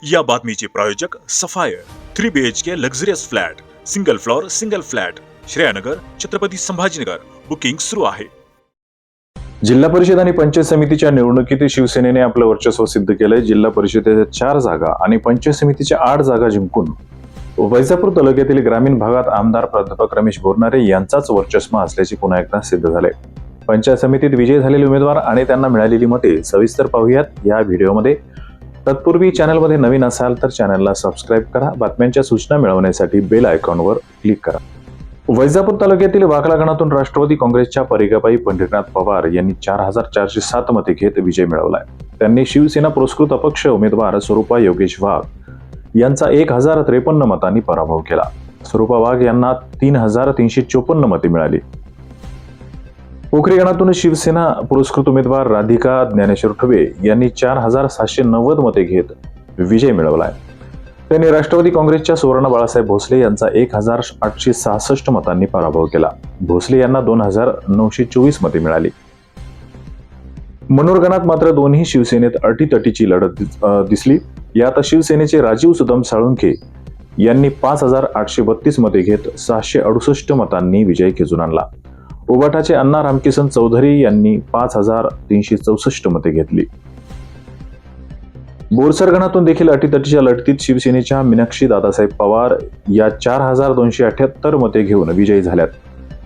या बातमीचे प्रायोजक Sapphire 3 BHK luxurious flat single flat Shreyanagar Chhatrapati Sambhajinagar booking सुरू आहे। जिल्हा परिषद आणि पंचायत समितीच्या निवडणुकीत शिवसेनेने आपलं वर्चस्व सिद्ध केलंय। जिल्हा परिषदेच्या 4 जागा आणि पंचायत समितीच्या 8 जागा जिंकून वैजापूर तालुक्यातील ग्रामीण भागात आमदार प्राध्यापक रमेश बोरनारे यांचाच वर्चस्व असल्याचे पुन्हा एकदा सिद्ध झाले। पंचायत समितीत विजयी झालेले उमेदवार आणि त्यांना मिळालेली मते सविस्तर पाहूयात या व्हिडिओमध्ये। तत्पूर्वी चॅनलमध्ये नवीन असाल तर चॅनलला सबस्क्राईब करा। बातम्यांच्या सूचना मिळवण्यासाठी बेल आयकॉनवर क्लिक करा। वैजापूर तालुक्यातील वाकला गणातून राष्ट्रवादी काँग्रेसच्या परिघाबाई पंढरीनाथ पवार यांनी 4407 मते घेत विजय मिळवलाय। त्यांनी शिवसेना पुरस्कृत अपक्ष उमेदवार स्वरूपा योगेश वाघ यांचा 1053 मतांनी पराभव केला। स्वरूपा वाघ यांना 3354 मते मिळाली। पोखरी गणातून शिवसेना पुरस्कृत उमेदवार राधिका ज्ञानेश्वर ठुबे यांनी 4790 मते घेत विजय मिळवलाय। त्यांनी राष्ट्रवादी काँग्रेसच्या सुवर्ण बाळासाहेब भोसले यांचा 1866 मतांनी पराभव केला। भोसले यांना 2924 मते मिळाली। मनोर गणात मात्र दोन्ही शिवसेनेत अटीतटीची लढत दिसली। यात शिवसेनेचे राजीव सुदम साळुंखे यांनी 5832 मते घेत 668 मतांनी विजय खेचून आणला। उबाटाचे अण्णा रामकिसन चौधरी यांनी 5364 मते घेतली। बोरसर गणातून देखील अटीतटीच्या लढतीत शिवसेनेच्या मीनाक्षी दादासाहेब पवार या 4278 मते घेऊन विजयी झाल्यात।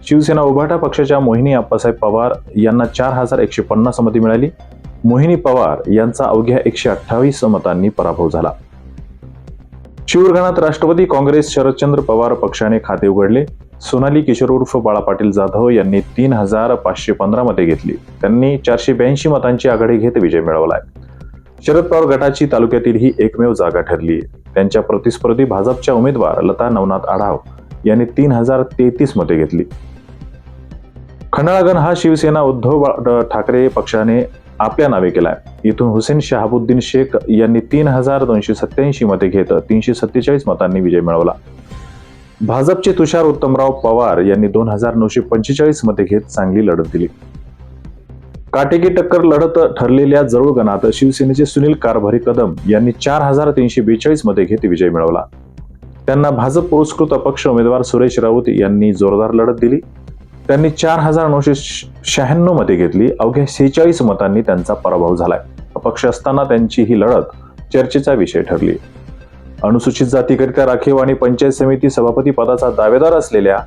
शिवसेना उबाटा पक्षाच्या मोहिनी आप्पासाहेब पवार यांना 4150 मते मिळाली। मोहिनी पवार यांचा अवघ्या 128 मतांनी पराभव झाला। शिरूर गणात राष्ट्रवादी काँग्रेस शरदचंद्र पवार पक्षाने खाते उघडले। सोनाली किशोर उर्फ बाळा पाटील जाधव यांनी 3515 मते घेतली। त्यांनी 482 मतांची आघाडी घेत विजय मिळवलाय। शरद पवार गटाची तालुक्यातील ही एकमेव जागा ठरली। त्यांच्या प्रतिस्पर्धी भाजपच्या उमेदवार लता नवनाथ आढाव यांनी 3033 मते घेतली। खंडाळा हा शिवसेना उद्धव ठाकरे पक्षाने आपल्या नावे केलाय। इथून हुसेन शहाबुद्दीन शेख यांनी 3287 मते घेत 347 मतांनी विजय मिळवला। भाजपचे तुषार उत्तमराव पवार यांनी 2945 मते घेत चांगली लढत दिली। काटेकी टक्कर लढत ठरलेल्या जरूळ गणात शिवसेनेचे सुनील कारभारी कदम यांनी 4342 मते घेत विजय मिळवला। त्यांना भाजप पुरस्कृत अपक्ष उमेदवार सुरेश राऊत यांनी जोरदार लढत दिली। त्यांनी 4996 मते घेतली। अवघ्या 46 मतांनी त्यांचा पराभव झालाय। अपक्ष असताना त्यांची ही लढत चर्चेचा विषय ठरली। अनुसूचित जातीकरिता राखीव आणि पंचायत समिती सभापती पदाचा दावेदार असलेल्या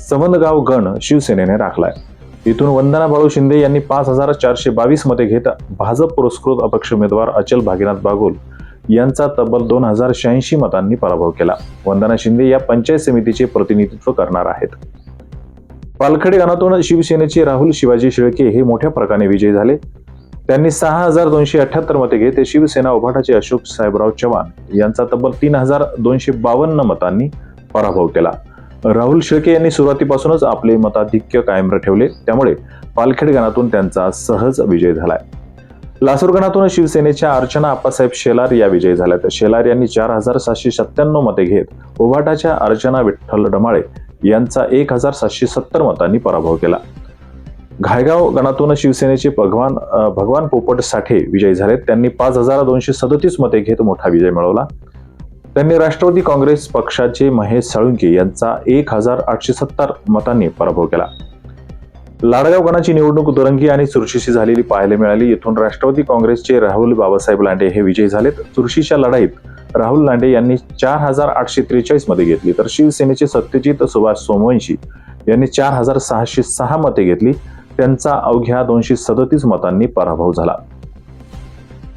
समंदगाव गण शिवसेनेने राखलाय। इथून वंदना बाळू शिंदे यांनी 5422 मते घेत भाजप पुरस्कृत अपक्ष उमेदवार अचल भागीनाथ बागुल यांचा तब्बल 2086 मतांनी पराभव केला। वंदना शिंदे या पंचायत समितीचे प्रतिनिधित्व करणार आहेत। पालखेडे गणातून शिवसेनेचे राहुल शिवाजी शेळके हे मोठ्या फरकाने विजयी झाले। त्यांनी 6278 मते घेत शिवसेना उभाटाचे अशोक साहेबराव चव्हाण यांचा तब्बल 3252 मतांनी पराभव केला। राहुल शेळके यांनी सुरुवातीपासूनच आपले मताधिक्य कायम ठेवले, त्यामुळे पालखेड गणातून त्यांचा सहज विजय झालाय। लासूर गणातून शिवसेनेच्या अर्चना आप्पासाहेब शेलार या विजयी झाल्यात। शेलार यांनी 4797 मते घेत उभाटाच्या अर्चना विठ्ठल डमाळे यांचा 1770 मतांनी पराभव केला। घायगाव गणातून शिवसेनेचे भगवान पोपट साठे विजयी झालेत। त्यांनी 5237 मते घेत मोठा विजय मिळवला। त्यांनी राष्ट्रवादी काँग्रेस पक्षाचे महेश साळुंके यांचा 1870 मतांनी पराभव केला। लाडगाव गणाची निवडणूक दुरंगी आणि चुरशीची झालेली पाहायला मिळाली। इथून राष्ट्रवादी काँग्रेसचे राहुल बाबासाहेब लांडे हे विजयी झालेत। चुरशीच्या लढाईत राहुल लांडे यांनी 4843 मते घेतली, तर शिवसेनेचे सत्यजित सुभाष सोमवंशी यांनी 4606 मते घेतली। त्यांचा अवघ्या 237 मतांनी पराभव झाला।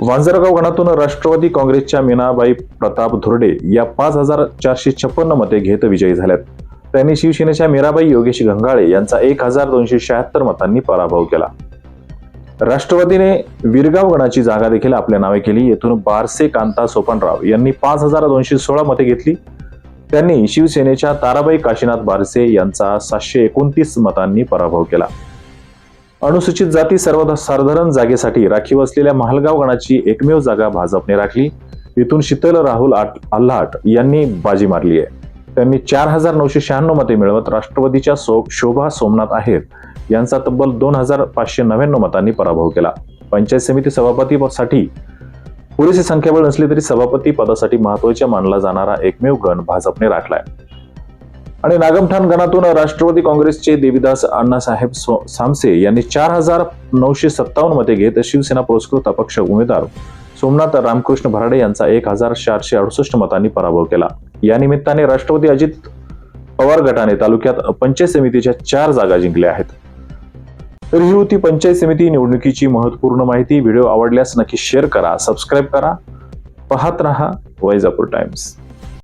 वांजरगाव गणातून राष्ट्रवादी काँग्रेसच्या मीनाबाई प्रताप धुर्डे या 5456 मते घेत विजयी झाल्यात। त्यांनी शिवसेनेच्या मीराबाई योगेश गंगाळे यांचा 1276 मतांनी पराभव केला। राष्ट्रवादीने विरगाव गणाची जागा देखील आपल्या नावे केली। येथून बारसे कांता सोपानराव यांनी 5216 मते घेतली। त्यांनी शिवसेनेच्या ताराबाई काशीनाथ बारसे यांचा 729 मतांनी पराभव केला। अनुसूचित जाती सर्वसाधारण जागेसाठी राखीव असलेल्या महालगाव गणाची एकमेव जागा भाजपने राखली। इथून शीतल राहुल आल्हाट यांनी बाजी मारली आहे। त्यांनी 4996 मते मिळवत राष्ट्रवादीच्या शोभा सोमनाथ आहेर यांचा तब्बल 2599 मतांनी पराभव केला। पंचायत समिती सभापतीसाठी पुरेशी संख्याबळ नसली तरी सभापती पदासाठी महत्वाचा मानला जाणारा एकमेव गण भाजपने राखलाय. आणि नागमठाण गणातून राष्ट्रवादी काँग्रेसचे देवीदास अण्णासाहेब सामसे यांनी 4,957 मते घेत शिवसेना पुरस्कृत अपक्ष उमेदवार सोमनाथ रामकृष्ण भराडे यांचा 1,468 मतांनी पराभव केला. या निमित्ताने राष्ट्रवादी अजित पवार गटाने तालुक्यात पंचायत समितीच्या 4 जागा जिंकल्या आहेत. तर ही होती पंचायत समिती निवडणुकीची महत्त्वपूर्ण माहिती. व्हिडिओ आवडल्यास नक्की शेअर करा, सबस्क्राईब करा. पाहत रहा वैजापूर टाइम्स.